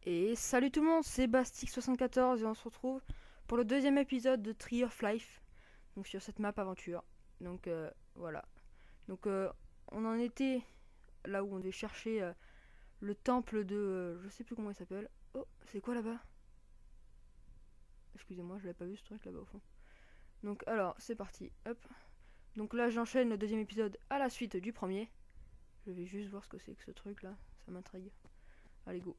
Et salut tout le monde, c'est Bastix74 et on se retrouve pour le deuxième épisode de Tree of Life. Donc sur cette map aventure. Donc voilà. Donc on en était là où on devait chercher le temple de... je sais plus comment il s'appelle. Oh, c'est quoi là-bas? Excusez-moi, je l'avais pas vu ce truc là-bas au fond. Donc alors, c'est parti. Hop. Donc là j'enchaîne le deuxième épisode à la suite du premier. Je vais juste voir ce que c'est que ce truc là. Ça m'intrigue. Allez go.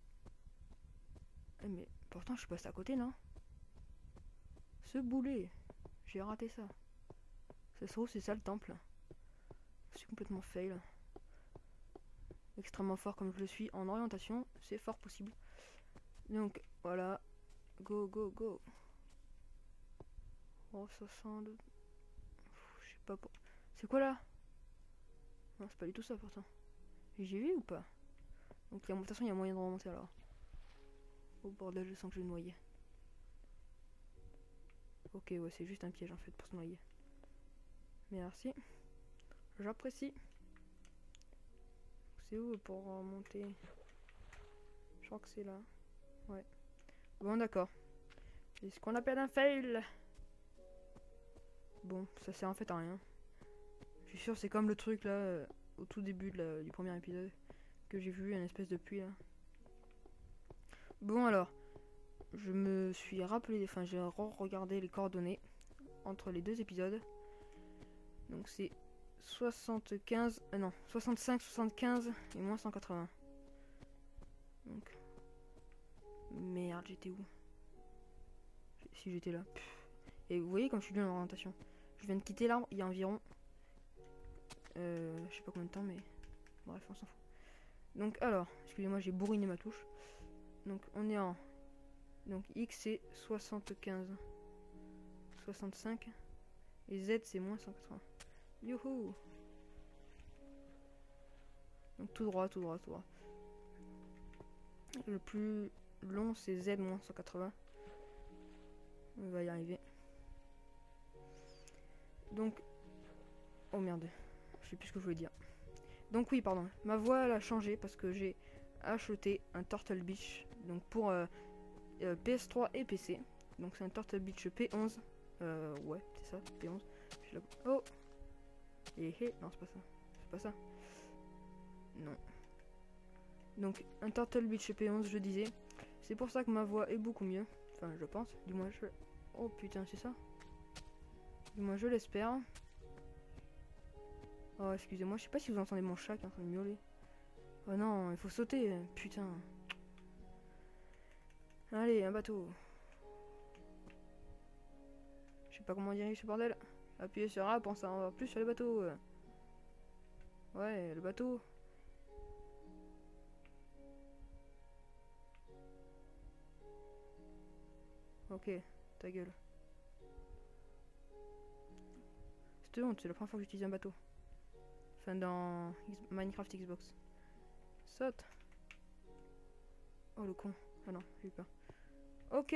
Mais pourtant je suis passé à côté, non? Ce boulet, j'ai raté ça. Ça se trouve c'est ça le temple. Je suis complètement fail. Extrêmement fort comme je le suis en orientation, c'est fort possible. Donc voilà, go go go. Oh ça sent de... Je sais pas pour... C'est quoi là? Non c'est pas du tout ça pourtant. J'y vais ou pas? Donc de toute façon il y a moyen de remonter alors. Oh bordel, je sens que je vais noyer. Ok ouais c'est juste un piège en fait pour se noyer. Merci. J'apprécie. C'est où pour remonter? Je crois que c'est là. Ouais. Bon d'accord. C'est ce qu'on appelle un fail. Bon, ça sert en fait à rien. Je suis sûr c'est comme le truc là, au tout début du premier épisode. Que j'ai vu, une espèce de puits là. Bon alors, je me suis rappelé, enfin j'ai regardé les coordonnées entre les deux épisodes. Donc c'est 75, non, 65, 75 et moins 180. Donc, merde, j'étais où? Si j'étais là. Et vous voyez comme je suis bien en orientation. Je viens de quitter l'arbre il y a environ... je sais pas combien de temps mais... Bref, on s'en fout. Donc alors, excusez-moi j'ai bourriné ma touche. Donc on est en... Donc X c'est 75. 65. Et Z c'est moins 180. Youhou! Donc tout droit, tout droit, tout droit. Le plus long c'est Z moins 180. On va y arriver. Donc... Oh merde. Je sais plus ce que je voulais dire. Donc oui, pardon. Ma voix elle a changé parce que j'ai acheté un Turtle Beach. Donc pour PS3 et PC. Donc c'est un Turtle Beach P11. Ouais, c'est ça, P11. Oh! Non, c'est pas ça. C'est pas ça. Non. Donc un Turtle Beach P11, je disais. C'est pour ça que ma voix est beaucoup mieux. Enfin, je pense. Du moins, je... Oh putain, c'est ça? Du moins, je l'espère. Oh, excusez-moi, je sais pas si vous entendez mon chat qui est en train de miauler. Oh non, il faut sauter, putain. Allez, un bateau. Je sais pas comment diriger ce bordel. Appuyez sur A pour en savoir plus sur les bateaux. Ouais, le bateau. Ok, ta gueule. C'est honte, c'est la première fois que j'utilise un bateau. Enfin, dans Minecraft Xbox. Saute. Oh le con. Ah non, j'ai eu peur. Ok.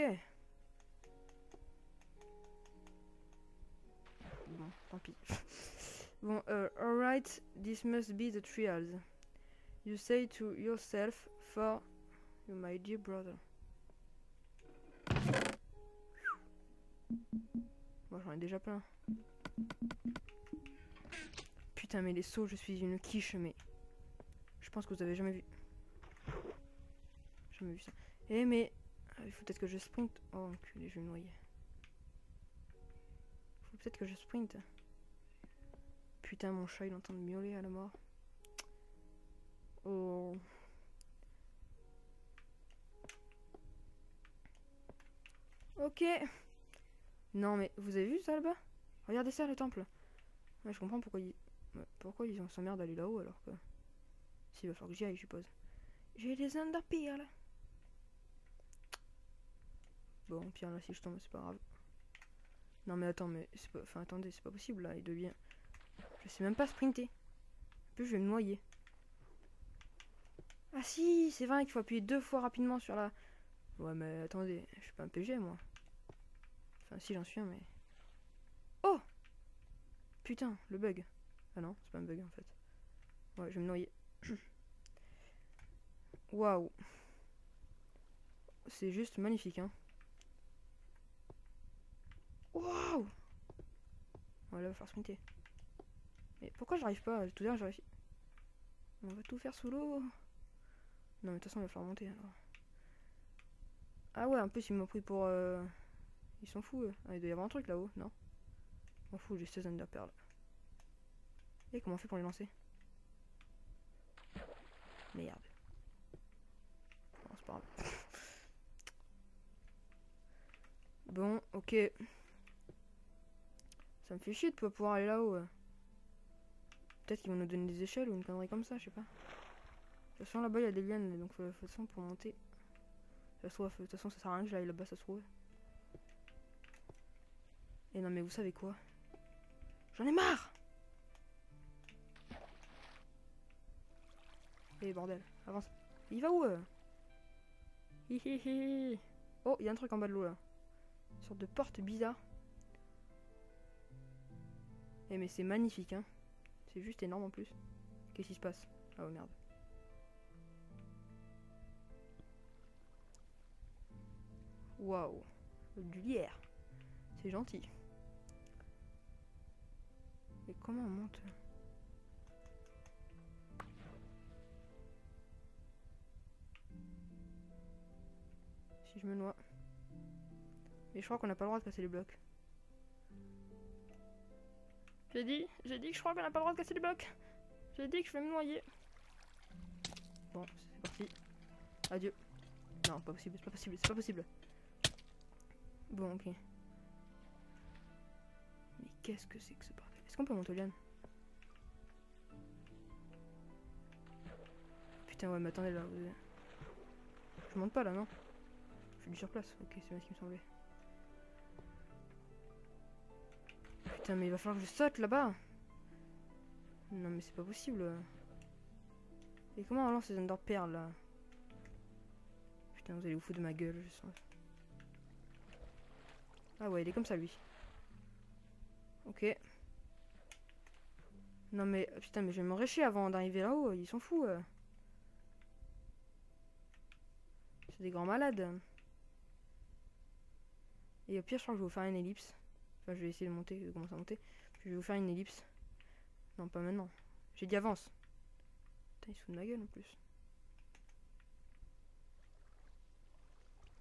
Bon, tant pis. Bon, alright, this must be the trials. You say to yourself, for you, my dear brother. Moi, j'en ai déjà plein. Putain, mais les sauts, je suis une quiche, mais... Je pense que vous avez jamais vu. Jamais vu ça. Eh, mais... Il faut peut-être que je sprint. Oh, enculé, je vais me noyer. Faut peut-être que je sprint. Putain, mon chat, il est en train de miauler à la mort. Oh. Ok. Non, mais vous avez vu ça là-bas? Regardez ça, le temple. Ouais, je comprends pourquoi ils s'emmerdent d'aller là-haut alors que... S'il va falloir que j'y aille, je suppose. J'ai des underpills là. Bon, pire là, si je tombe, c'est pas grave. Non, mais attends, mais c'est pas... Enfin, attendez, c'est pas possible là, il devient... Je sais même pas sprinter. En plus, je vais me noyer. Ah si, c'est vrai qu'il faut appuyer 2 fois rapidement sur la... Ouais, mais attendez, je suis pas un PG, moi. Enfin, si, j'en suis un, mais... Oh! Putain, le bug. Ah non, c'est pas un bug, en fait. Ouais, je vais me noyer. Waouh. c'est juste magnifique, hein. Waouh! Voilà, va falloir sprinter. Mais pourquoi j'arrive pas? Tout à l'heure, j'ai réussi. On va tout faire sous l'eau. Non, mais de toute façon, il va falloir monter alors. Ah ouais, en plus, ils m'ont pris pour. Ils sont fous, eux. Ah, il doit y avoir un truc là-haut, non? Je m'en fous, j'ai 16 underperles. Et comment on fait pour les lancer? Merde. Bon, c'est pas grave. Bon, ok. Ça me fait chier de pas pouvoir aller là-haut. Peut-être qu'ils vont nous donner des échelles ou une connerie comme ça, je sais pas. De toute façon, là-bas, il y a des lianes, donc de toute façon, pour monter. De toute façon, ça sert à rien que j'aille là-bas, ça se trouve. Et non, mais vous savez quoi? J'en ai marre! Eh bordel, avance. Il va où Hihihi. Oh, il y a un truc en bas de l'eau là. Une sorte de porte bizarre. Eh mais c'est magnifique hein. C'est juste énorme en plus. Qu'est-ce qui se passe? Oh merde. Waouh. Du lierre. C'est gentil. Et comment on monte? Si je me noie. Mais je crois qu'on n'a pas le droit de casser les blocs. J'ai dit que je crois qu'on n'a pas le droit de casser les blocs. J'ai dit que je vais me noyer. Bon, c'est parti. Adieu. Non, pas possible, c'est pas possible, c'est pas possible. Bon, ok. Mais qu'est-ce que c'est que ce bordel? Est-ce qu'on peut monter aux lianes? Putain, ouais, mais attendez là. Je monte pas là, non? Je suis du sur place. Ok, c'est bien ce qui me semblait. Putain, mais il va falloir que je saute là-bas. Non, mais c'est pas possible. Et comment on lance ces Ender Perles là? Putain, vous allez vous foutre de ma gueule, je sens. Ah ouais, il est comme ça lui. Ok. Non mais putain, mais je vais me récher avant d'arriver là-haut, ils sont fous. C'est des grands malades. Et au pire, je crois que je vais vous faire une ellipse. Enfin, je vais essayer de monter, de commencer à monter. Puis je vais vous faire une ellipse. Non, pas maintenant. J'ai dit avance. Putain, ils se foutent de ma gueule en plus.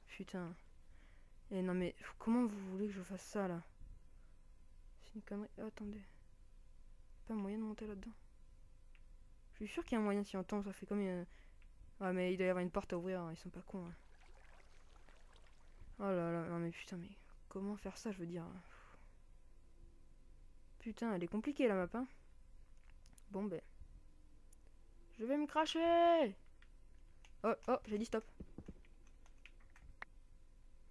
Putain. Et non mais comment vous voulez que je fasse ça là? C'est une connerie. Oh, attendez. Pas moyen de monter là-dedans. Je suis sûr qu'il y a un moyen si on tombe, ça fait comme une... Ah mais il doit y avoir une porte à ouvrir, hein. Ils sont pas cons. Hein. Oh là là, non mais putain, mais comment faire ça, je veux dire. Putain, elle est compliquée la map, hein. Bon ben. Je vais me cracher. Oh, oh, j'ai dit stop.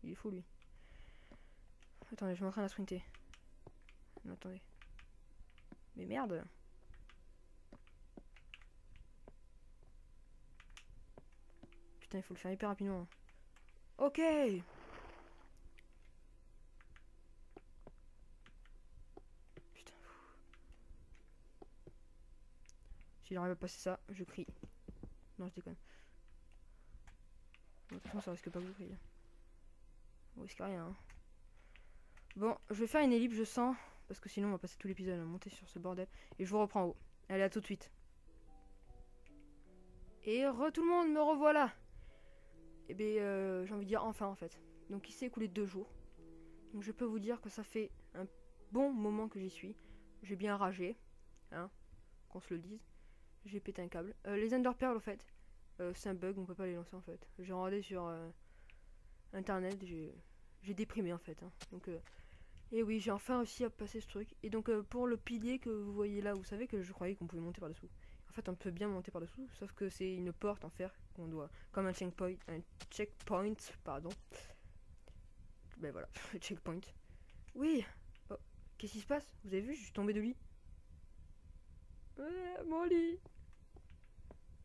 Il est fou lui. Attendez, je m'entraîne à sprinter. Non, attendez. Mais merde. Putain, il faut le faire hyper rapidement. Ok. Putain. Si j'arrive à passer ça, je crie. Non, je déconne. De toute façon, ça risque pas que je crie. On risque rien. Hein. Bon, je vais faire une ellipse, je sens. Parce que sinon, on va passer tout l'épisode à monter sur ce bordel. Et je vous reprends en haut. Allez, à tout de suite. Et tout le monde, me revoilà. Et bien, j'ai envie de dire enfin en fait. Donc il s'est écoulé 2 jours. Donc je peux vous dire que ça fait un bon moment que j'y suis. J'ai bien ragé. Hein, qu'on se le dise. J'ai pété un câble. Les Ender Pearls en fait. C'est un bug, on peut pas les lancer en fait. J'ai regardé sur internet, j'ai déprimé en fait. Hein. Donc et oui, j'ai enfin réussi à passer ce truc. Et donc pour le pilier que vous voyez là, vous savez que je croyais qu'on pouvait monter par dessous. En fait, on peut bien monter par dessous, sauf que c'est une porte en fer qu'on doit, comme un checkpoint, pardon. Ben voilà, checkpoint. Oui. Oh, qu'est-ce qui se passe? Vous avez vu, je suis tombé de lit. Mon lit.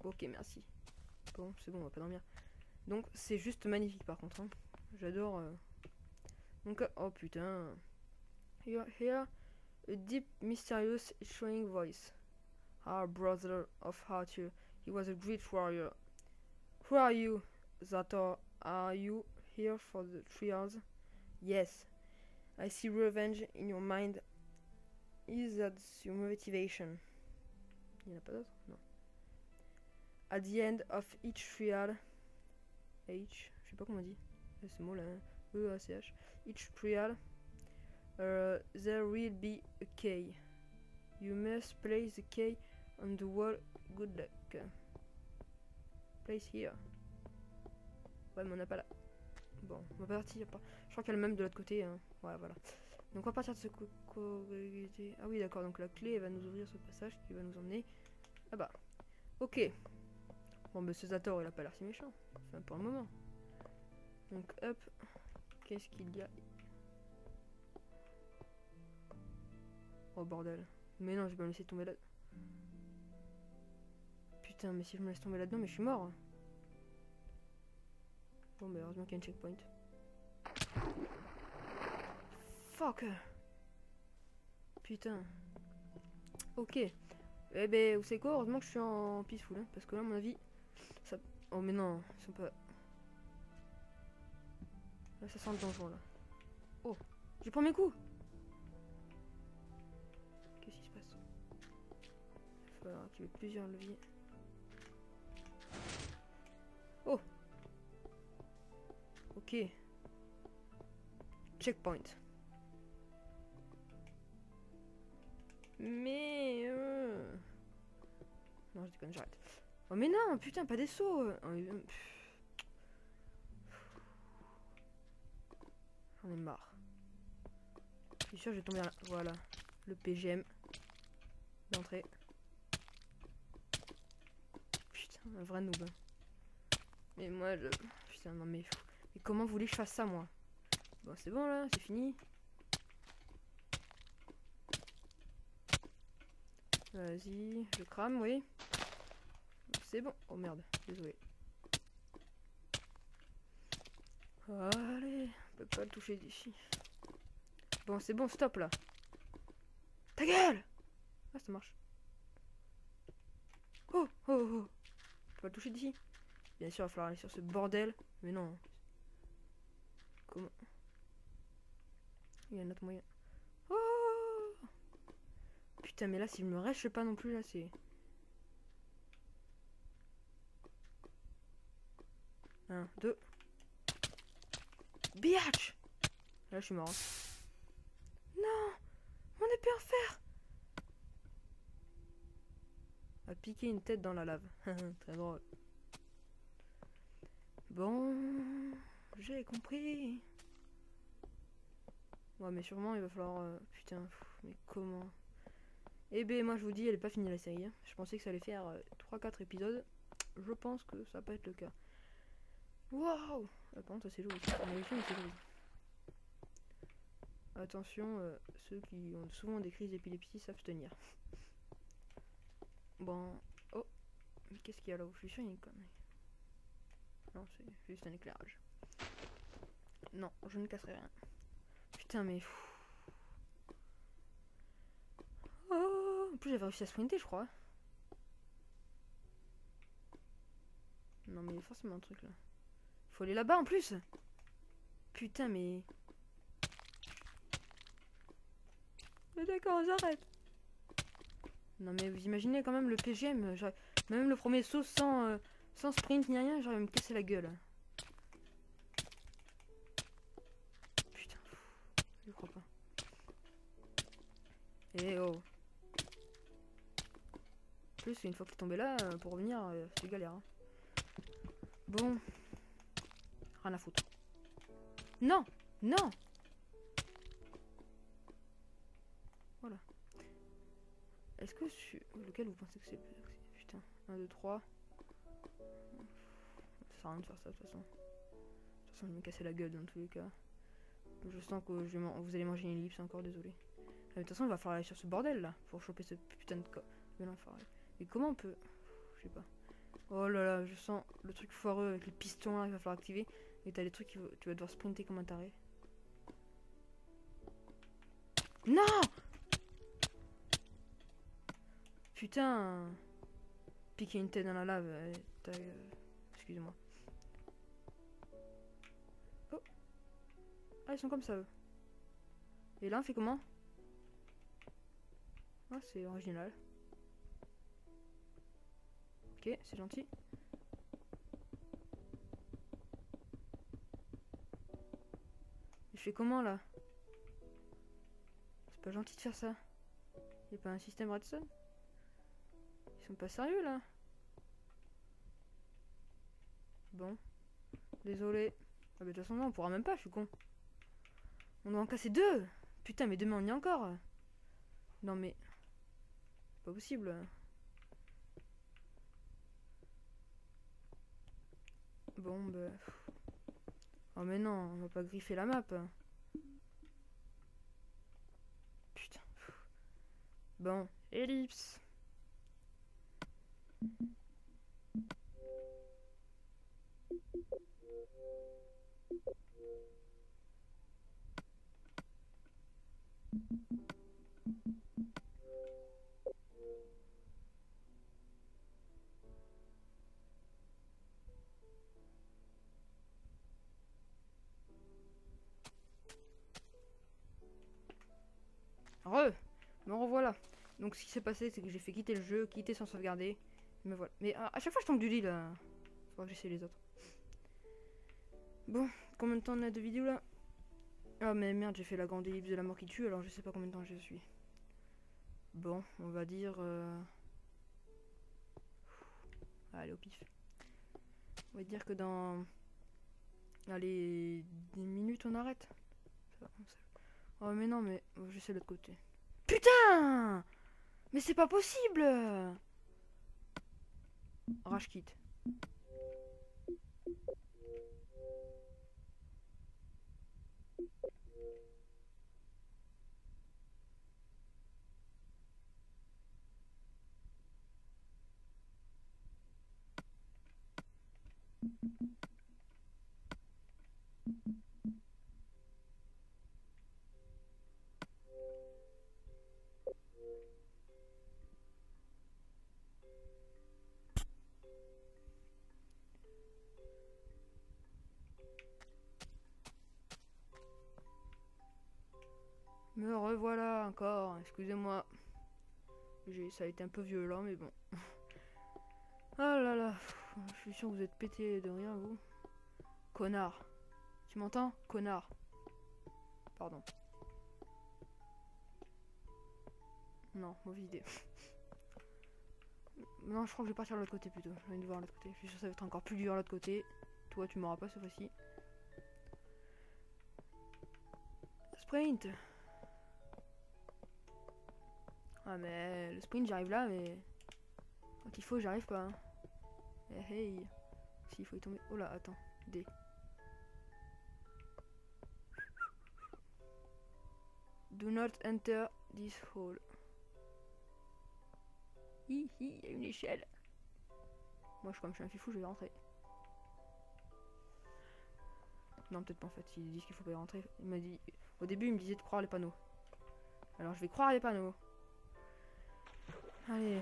Ok, merci. Bon, c'est bon, on va pas dormir. Donc c'est juste magnifique par contre. Hein. J'adore. Donc oh putain. You hear a deep, mysterious, showing voice. Our brother of Arthur, he was a great warrior. Who are you? Zator, are you here for the trials? Yes. I see revenge in your mind. Is that your motivation? Il n'y en a pas d'autre? Non. At the end of each trial, H, je sais pas comment on dit, ce mot là, E-A-C-H, each trial, there will be a key. You must place the key on the wall. Good luck. Place here. Ouais, mais on n'a pas là. Bon, on va partir. Je crois qu'il y a le même de l'autre côté. Hein. Ouais, voilà. Donc on va partir de ce côté. Ah oui, d'accord. Donc la clé elle va nous ouvrir ce passage qui va nous emmener. Ah bah. Ok. Bon, mais ce Zator, il a pas l'air si méchant. Enfin, pour le moment. Donc, hop. Qu'est-ce qu'il y a? Oh, bordel. Mais non, je vais me laisser tomber là. Putain, mais si je me laisse tomber là-dedans, mais je suis mort. Bon, mais heureusement qu'il y a un checkpoint. Fuck. Putain. Ok. Eh ben, vous savez quoi? Heureusement que je suis en peaceful. Hein, parce que là, à mon avis... Ça... Oh, mais non. Ils sont pas... Là, ça sent le donjon, là. Oh. J'ai premier coup. Qu'est-ce qui se passe? Il va falloir activer plusieurs leviers. Oh. Ok. Checkpoint. Mais... Non, je déconne, j'arrête. Oh mais non, putain, pas des sauts. J'en ai marre. Je suis sûr que je vais tomber là. Voilà. Le PGM. D'entrée. Putain, un vrai noob. Mais moi, je... Putain, non mais... Mais comment vous voulez que je fasse ça, moi? Bon, c'est bon, là, c'est fini. Vas-y, je crame, oui. C'est bon. Oh merde, désolé. Allez, on peut pas le toucher d'ici. Bon, c'est bon, stop là. Ta gueule! Ah, ça marche. Oh, oh, oh. On peut pas le toucher d'ici. Bien sûr, il va falloir aller sur ce bordel. Mais non. Comment? Il y a un autre moyen. Oh! Putain, mais là, s'il me reste pas non plus, là, c'est... Un, deux. Biatch! Là, je suis mort. Non! Mon épée en fer! A piqué une tête dans la lave. Très drôle. Bon... J'ai compris. Ouais, mais sûrement, il va falloir... putain, mais comment? Eh ben, moi, je vous dis, elle est pas finie, la série. Hein. Je pensais que ça allait faire 3-4 épisodes. Je pense que ça va pas être le cas. Waouh! Par contre, c'est joli. C'est joli. Attention, ceux qui ont souvent des crises d'épilepsie s'abstenir. Bon. Oh! Mais qu'est-ce qu'il y a là-haut? Je suis sûr qu'il y a une connerie. Non, c'est juste un éclairage. Non, je ne casserai rien. Putain, mais... Oh! En plus, j'avais réussi à sprinter, je crois. Non, mais il y a forcément un truc là. Faut aller là-bas en plus. Putain, mais... Mais d'accord, j'arrête. Non, mais vous imaginez quand même le PGM. Même le premier saut sans sprint ni rien, j'aurais me casser la gueule. Putain, je crois pas. Eh oh. En plus, une fois qu'il est tombé là, pour revenir, c'est galère. Hein. Bon. Rien à foutre. Non! Non! Voilà. Est-ce que lequel vous pensez que c'est... Putain. 1, 2, 3. Ça sert à rien de faire ça de toute façon. De toute façon, je vais me casser la gueule dans tous les cas. Je sens que vous allez manger une ellipse encore, désolé. De toute façon, il va falloir aller sur ce bordel là pour choper ce putain de corps. Mais comment on peut... Je sais pas. Oh là là, je sens le truc foireux avec les pistons là qu'il va falloir activer. Et t'as des trucs tu vas devoir sprinter comme un taré. Non! Putain! Piquer une tête dans la lave. Excusez-moi. Ah, ils sont comme ça, eux. Et là, on fait comment? Ah, c'est original. Ok, c'est gentil. Je fais comment, là? C'est pas gentil de faire ça. Y'a pas un système redstone? Ils sont pas sérieux, là? Bon. Désolé. Ah, bah, de toute façon, non, on pourra même pas, je suis con. On doit en casser 2. Putain, mais demain, on y est encore. Non, mais... Pas possible. Bon, bah... Oh, mais non, on va pas griffer la map. Putain. Bon, ellipse. Me revoilà. Donc ce qui s'est passé, c'est que j'ai fait quitter le jeu, quitter sans sauvegarder. Me voilà. Mais à chaque fois je tombe du lit là. Faudra que j'essaie les autres. Bon, combien de temps on a de vidéo là? Ah mais merde, j'ai fait la grande ellipse de la mort qui tue, alors je sais pas combien de temps je suis. Bon, on va dire... Allez, au pif. On va dire que dans... Allez, 10 minutes on arrête. Oh mais non, mais j'essaie de l'autre côté. Putain! Mais c'est pas possible! Rage kit. Me revoilà encore, excusez-moi. Ça a été un peu violent, mais bon. Ah là là, je suis sûr que vous êtes pété de rien, vous. Connard. Tu m'entends? Connard. Pardon. Non, mauvaise idée. Non, je crois que je vais partir de l'autre côté plutôt. Je vais voir l'autre côté. Je suis sûr que ça va être encore plus dur de l'autre côté. Toi, tu m'auras pas cette fois-ci. Sprint. Ah mais le sprint j'arrive là mais quand il faut j'arrive pas hein. Hey. Si il faut y tomber. Oh là attends. D. Do not enter this hole. Hi hi, il y a une échelle. Moi comme je suis un fifou je vais rentrer. Non peut-être pas en fait, ils disent qu'il faut pas y rentrer. Il m'a dit. Au début il me disait de croire les panneaux. Alors je vais croire les panneaux. Allez,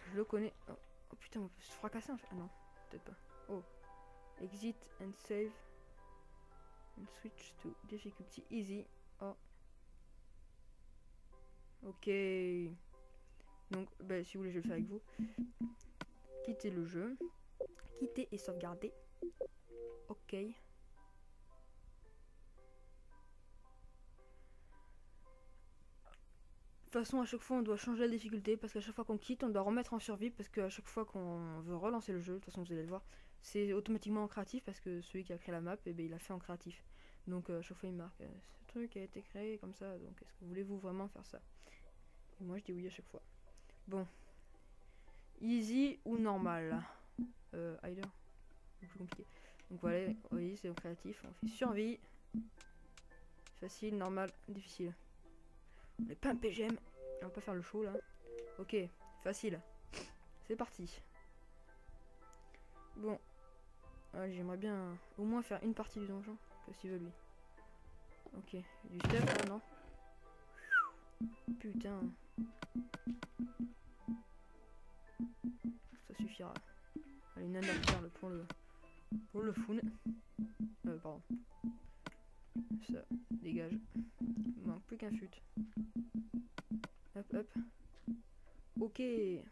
je le connais. Oh, oh putain, on peut se fracasser en fait. Ah non, peut-être pas. Oh. Exit and save. And switch to difficulty easy. Oh. Ok. Donc, bah, si vous voulez, je vais le faire avec vous. Quitter le jeu. Quitter et sauvegarder. Ok. De toute façon, à chaque fois, on doit changer la difficulté parce qu'à chaque fois qu'on quitte, on doit remettre en survie parce qu'à chaque fois qu'on veut relancer le jeu, de toute façon, vous allez le voir, c'est automatiquement en créatif parce que celui qui a créé la map, eh ben, il a fait en créatif. Donc, à chaque fois, il marque ce truc a été créé comme ça. Donc, est-ce que voulez-vous vraiment faire ça? Et moi, je dis oui à chaque fois. Bon, easy ou normal? Hider, plus compliqué. Donc voilà, oui, c'est au créatif. On fait survie, facile, normal, difficile. On n'est pas un PGM. On va pas faire le show là. Ok, facile. C'est parti. Bon. J'aimerais bien au moins faire une partie du donjon. Qu'est-ce qu'il veut lui? Ok. Du stuff là, non? Putain. Ça suffira. Allez, une underperle pour le fun. Pardon. Ça, affûte. Hop, hop. Ok. Mais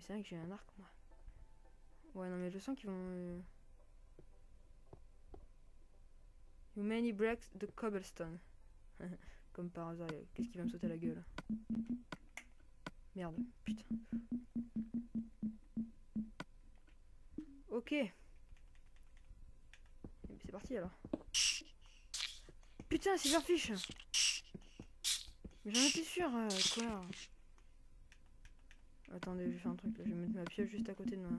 c'est vrai que j'ai un arc, moi. Ouais, non, mais je sens qu'ils vont... You many breaks the cobblestone. Comme par hasard, qu'est-ce qui va me sauter à la gueule? Merde, putain. Ok. C'est parti alors. Putain, Silverfish. Mais j'en étais sûr, quoi. Attendez, je vais faire un truc là. Je vais mettre ma pioche juste à côté de moi.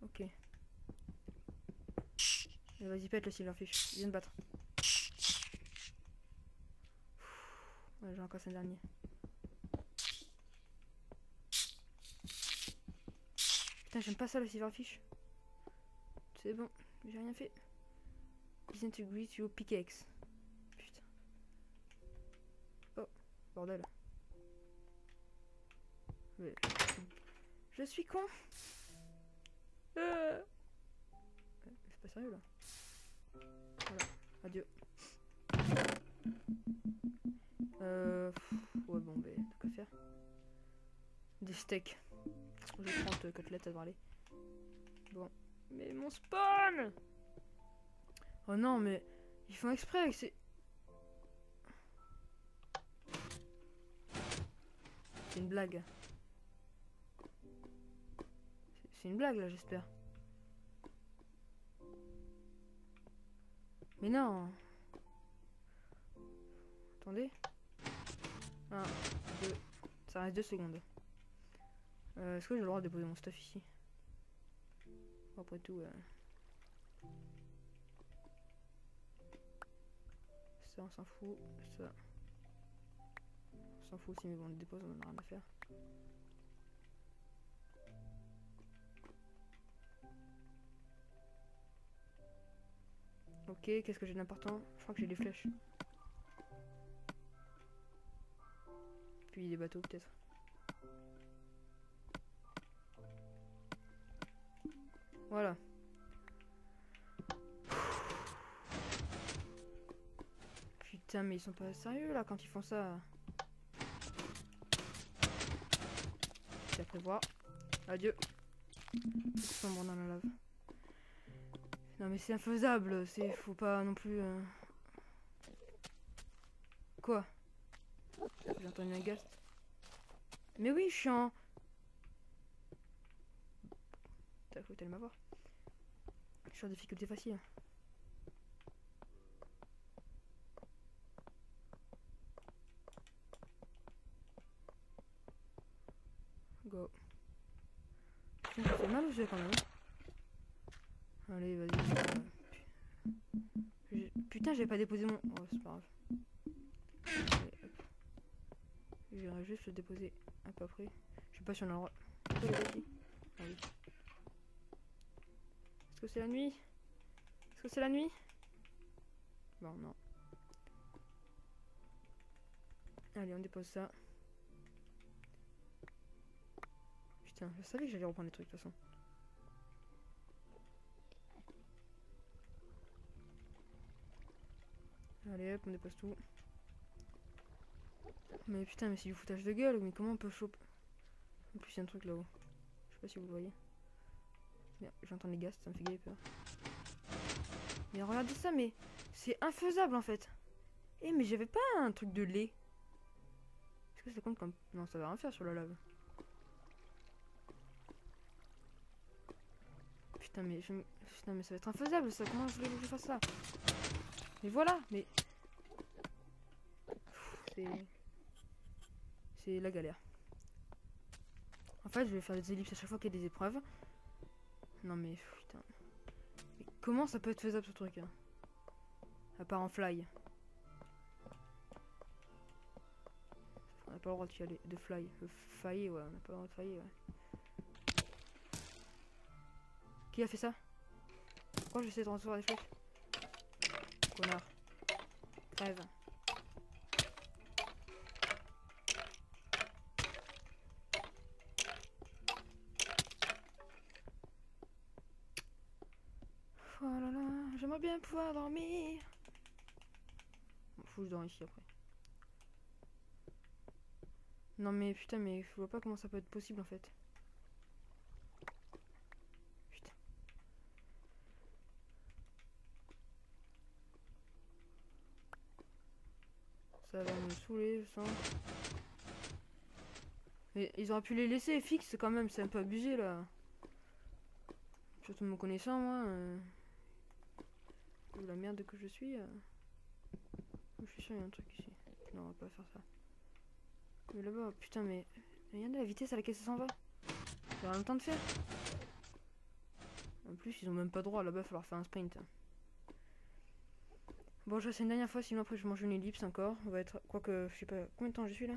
Ok. Vas-y, pète le Silverfish. Viens te battre. Ouais, j'ai encore un dernier. Putain, j'aime pas ça le Silverfish. C'est bon, j'ai rien fait. Disintegrate your pickaxe. Putain. Oh, bordel. Mais... Je suis con. C'est pas sérieux là. Voilà, adieu. Ouais, bon, ben, t'as qu'à faire. Des steaks. J'ai 30 côtelettes à parler. Bon. Mais mon spawn! Oh non, mais ils font exprès avec ces... C'est une blague. C'est une blague là, j'espère. Mais non. Attendez. 1, 2. Ça reste 2 secondes. Est-ce que j'ai le droit de déposer mon stuff ici? Après tout, ça on s'en fout. Ça on s'en fout aussi, mais bon, on le dépose, on en a rien à faire. Ok, qu'est-ce que j'ai d'important? Je crois que j'ai des flèches. Puis des bateaux peut-être. Voilà. Putain, mais ils sont pas sérieux là quand ils font ça. C'est à prévoir. Adieu. Ils sombrent dans la lave. Non mais c'est infaisable, c'est... Faut pas non plus... Quoi? J'ai entendu un gast. Mais oui, je suis en... T'as faut tellement m'avoir. Je suis en difficulté facile. Go. Putain, ça fait mal aux yeux quand même. Allez, vas-y. Putain, j'avais pas déposé mon... Oh, c'est pas grave. Allez, hop. J'irai juste le déposer un peu après. Je sais pas si on a le droit. Ah oui. Est-ce que c'est la nuit? Est-ce que c'est la nuit? Bon, non. Allez, on dépose ça. Putain, je savais que j'allais reprendre les trucs de toute façon. Allez hop, on dépose tout. Mais putain, mais c'est du foutage de gueule, mais comment on peut choper? En plus, il y a un truc là-haut. Je sais pas si vous le voyez. J'entends les gaz, ça me fait gay peur. Mais regardez ça, mais c'est infaisable en fait. Eh, mais j'avais pas un truc de lait. Est-ce que ça compte comme... Non, ça va rien faire sur la lave. Putain, mais putain, mais ça va être infaisable ça. Comment je voulais que je fasse ça? Mais voilà, mais... C'est la galère. En fait, je vais faire des ellipses à chaque fois qu'il y a des épreuves. Non mais putain. Mais comment ça peut être faisable ce truc hein? À part en fly. On n'a pas le droit de aller de fly. Failler, ouais, on n'a pas le droit de failler, ouais. Qui a fait ça? Pourquoi j'essaie de recevoir des flèches? Connard. Crève. Oh là là, j'aimerais bien pouvoir dormir. fous, je dors ici après. Non mais putain, mais je vois pas comment ça peut être possible en fait. Putain. Ça va me saouler, je sens. Mais ils auraient pu les laisser fixes quand même, c'est un peu abusé là. Surtout me connaissant, moi. La merde que je suis. Je suis sûr, il y a un truc ici. Non, on va pas faire ça. Mais là-bas, putain, mais. Regardez la vitesse à laquelle ça s'en va. Ça a le temps de faire. En plus, ils ont même pas droit. Là-bas, il va falloir faire un sprint. Bon, je reste une dernière fois, sinon après, je mange une ellipse encore. On va être. Quoique, je sais pas. Combien de temps je suis là?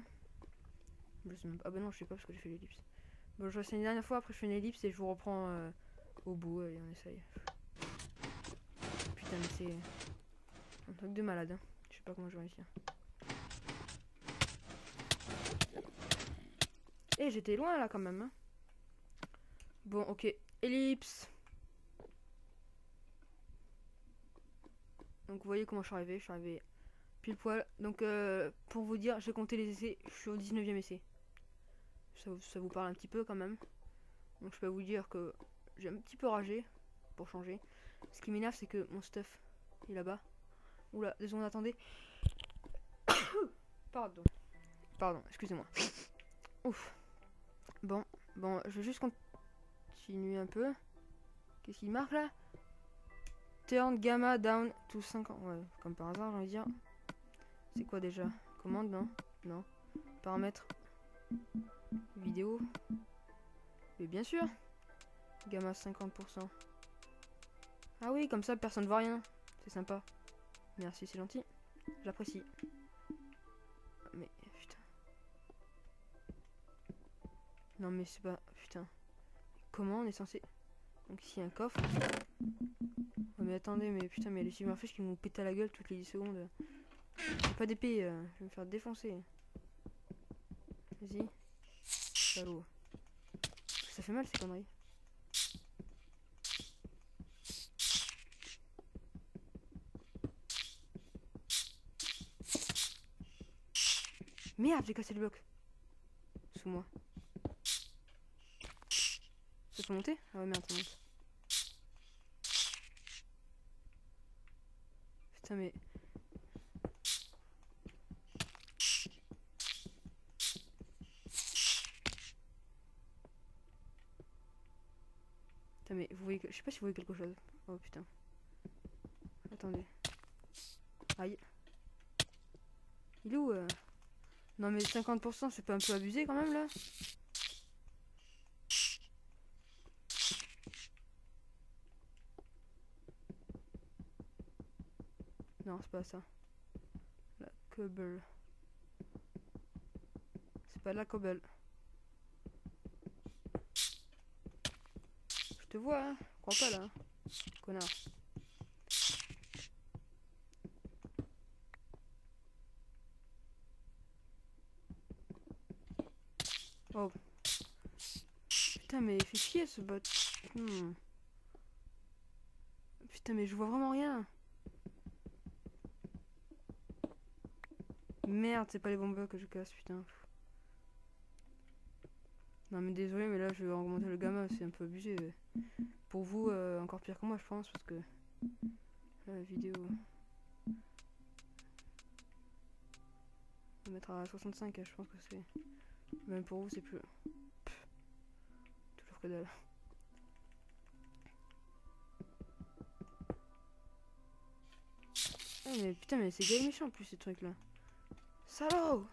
Je sais même pas. Ah bah non, je sais pas parce que j'ai fait l'ellipse. Bon, je reste une dernière fois, après, je fais une ellipse et je vous reprends au bout. Et on essaye. Putain, mais c'est. Un truc de malade. Hein. Je sais pas comment je vais réussir. Et j'étais loin là quand même. Hein. Bon, ok. Ellipse. Donc vous voyez comment je suis arrivé. Je suis arrivé pile poil. Donc pour vous dire, j'ai compté les essais. Je suis au 19e essai. Ça vous parle un petit peu quand même. Donc je peux vous dire que j'ai un petit peu ragé. Pour changer. Ce qui m'énerve, c'est que mon stuff est là-bas. Oula, 2 secondes, attendez. Pardon, excusez-moi. Ouf. Bon, je vais juste continuer un peu. Qu'est-ce qu'il marque là? Turn gamma down to 50. Ouais, comme par hasard, j'ai envie de dire. C'est quoi déjà? Commande, non? Non. Paramètres. Vidéo. Mais bien sûr. Gamma 50%. Ah oui, comme ça, personne ne voit rien. C'est sympa. Merci, c'est gentil. J'apprécie. Mais, putain. Non, mais c'est pas... Putain. Comment on est censé... Donc ici, un coffre. Oh, mais attendez, mais putain, mais les cyberfiches qui m'ont pété à la gueule toutes les 10 secondes. J'ai pas d'épée, je vais me faire défoncer. Vas-y. Salaud. Ça fait mal ces conneries. Merde, j'ai cassé le bloc. Sous moi. Ça peut monter? Ah ouais, merde, ça monte. Putain, mais... Putain, mais vous voyez... Je sais pas si vous voyez quelque chose. Oh, putain. Attendez. Aïe. Il est où Non, mais 50%, c'est pas un peu abusé quand même, là? Non, c'est pas ça. La cobble. C'est pas la cobble. Je te vois, hein. Crois pas, là. Hein. Connard. Oh. Putain, mais il fait chier, ce bot. Putain, mais je vois vraiment rien. Merde, c'est pas les bons bugs que je casse, putain. Non mais désolé, mais là je vais augmenter le gamma, c'est un peu abusé. Pour vous, encore pire que moi je pense, parce que la vidéo... On va mettre à 65, je pense que c'est... Même pour vous c'est plus... Pff, toujours que dalle. Ah mais putain, mais c'est gay méchant en plus ces trucs là. Salaud!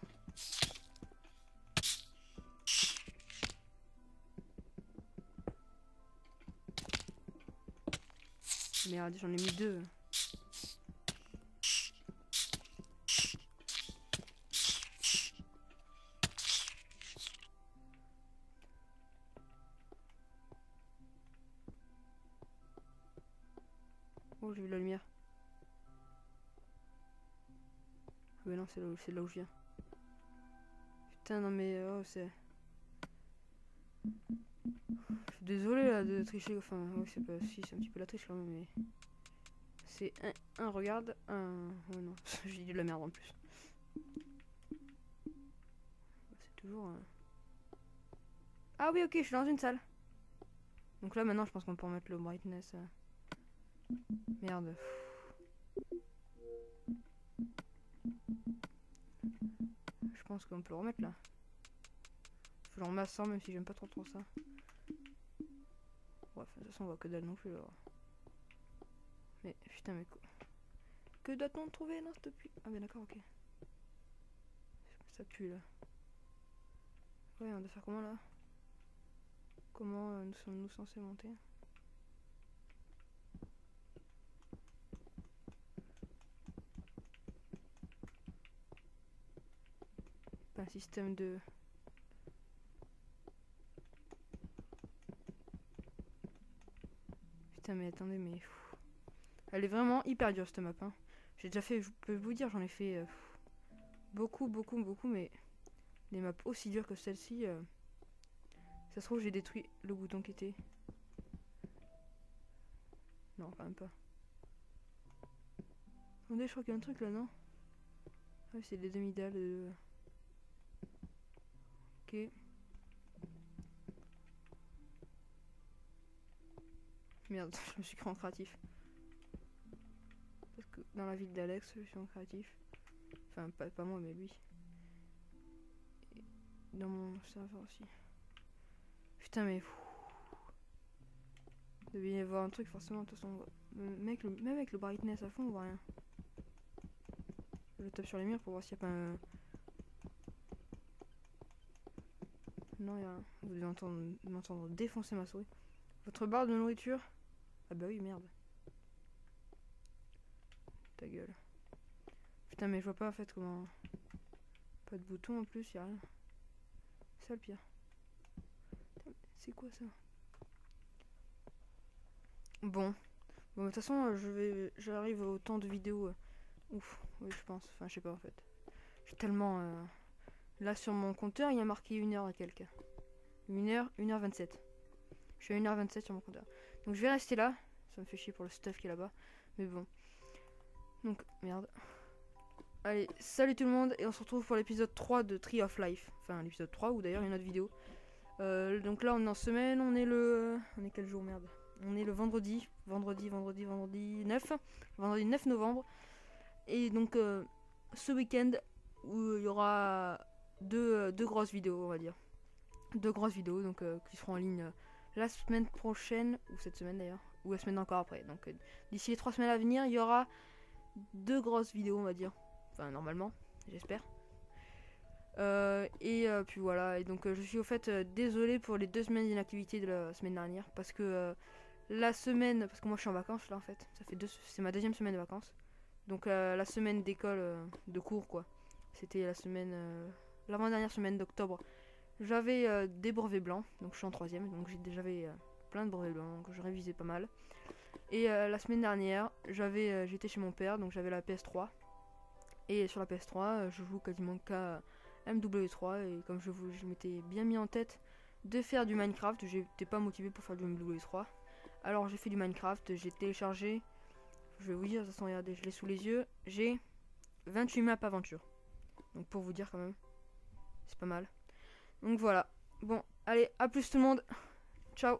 Merde, j'en ai mis 2. Oh, j'ai vu la lumière. Ah mais non, c'est là où je viens. Putain, non mais... Oh, c'est... Je suis désolé là de tricher, enfin... Oui, c'est pas... Si, c'est un petit peu la triche quand même, mais... c'est un regarde, un... Oh non, j'ai dit de la merde en plus. C'est toujours... Ah oui, ok, je suis dans une salle. Donc là, maintenant, je pense qu'on peut remettre le brightness. Merde. Je pense qu'on peut le remettre là. Je le remets à 100 même si j'aime pas trop ça. Bref, de toute façon on voit que dalle non plus alors. Mais putain mais quoi. Que doit-on trouver? Non s'il te plaît. Ah mais d'accord, ok. Ça pue là. Ouais, on doit faire comment là? Comment nous sommes-nous censés monter? Un système de... Putain mais attendez mais... Elle est vraiment hyper dure cette map hein. J'ai déjà fait, je peux vous dire, j'en ai fait beaucoup mais des maps aussi dures que celle-ci, ça se trouve j'ai détruit le bouton qui était... Non quand même pas. Attendez, je crois qu'il y a un truc là, non? Ah c'est des demi-dalles Ok. Merde, je me suis créé en créatif. Parce que dans la ville d'Alex, je suis en créatif. Enfin, pas moi, mais lui. Et dans mon serveur aussi. Putain, mais... Il devait y avoir un truc, forcément, de toute façon. Même avec le brightness à fond, on voit rien. Je tape sur les murs pour voir s'il n'y a pas un... Non, il y a rien. Vous devez m'entendre défoncer ma souris. Votre barre de nourriture? Ah bah oui, merde. Ta gueule. Putain, mais je vois pas en fait comment... Pas de bouton en plus, y'a rien. C'est ça le pire. C'est quoi ça? Bon. Bon, de toute façon, j'arrive au temps de vidéo. Ouf, oui, je pense. Enfin, je sais pas en fait. J'ai tellement... Là, sur mon compteur, il y a marqué 1h et quelques. 1h27. Je suis à 1h27 sur mon compteur. Donc, je vais rester là. Ça me fait chier pour le stuff qui est là-bas. Mais bon. Donc, merde. Allez, salut tout le monde. Et on se retrouve pour l'épisode 3 de Tree of Life. Enfin, l'épisode 3, ou d'ailleurs, il y a une autre vidéo. Donc là, on est en semaine. On est le... On est quel jour, merde? On est le vendredi 9. Vendredi 9 novembre. Et donc, ce week-end, où il y aura deux grosses vidéos, on va dire. Deux grosses vidéos, donc qui seront en ligne la semaine prochaine, ou cette semaine d'ailleurs, ou la semaine encore après. Donc, d'ici les 3 semaines à venir, il y aura deux grosses vidéos, on va dire. Enfin, normalement, j'espère. Puis voilà, et donc je suis au fait désolé pour les 2 semaines d'inactivité de la semaine dernière, parce que la semaine, parce que moi je suis en vacances là en fait, c'est ma 2e semaine de vacances, donc la semaine d'école, de cours quoi, c'était la semaine, l'avant-dernière semaine d'octobre, j'avais des brevets blancs, donc je suis en 3e, donc j'avais plein de brevets blancs, donc je révisais pas mal, et la semaine dernière, j'étais chez mon père, donc j'avais la PS3, et sur la PS3, je joue quasiment qu'à MW3, et comme je m'étais bien mis en tête de faire du Minecraft, j'étais pas motivé pour faire du MW3. Alors j'ai fait du Minecraft, j'ai téléchargé, je vais vous dire, de toute façon regardez, je l'ai sous les yeux, j'ai 28 maps aventure. Donc pour vous dire quand même, c'est pas mal. Donc voilà, bon, allez, à plus tout le monde, ciao.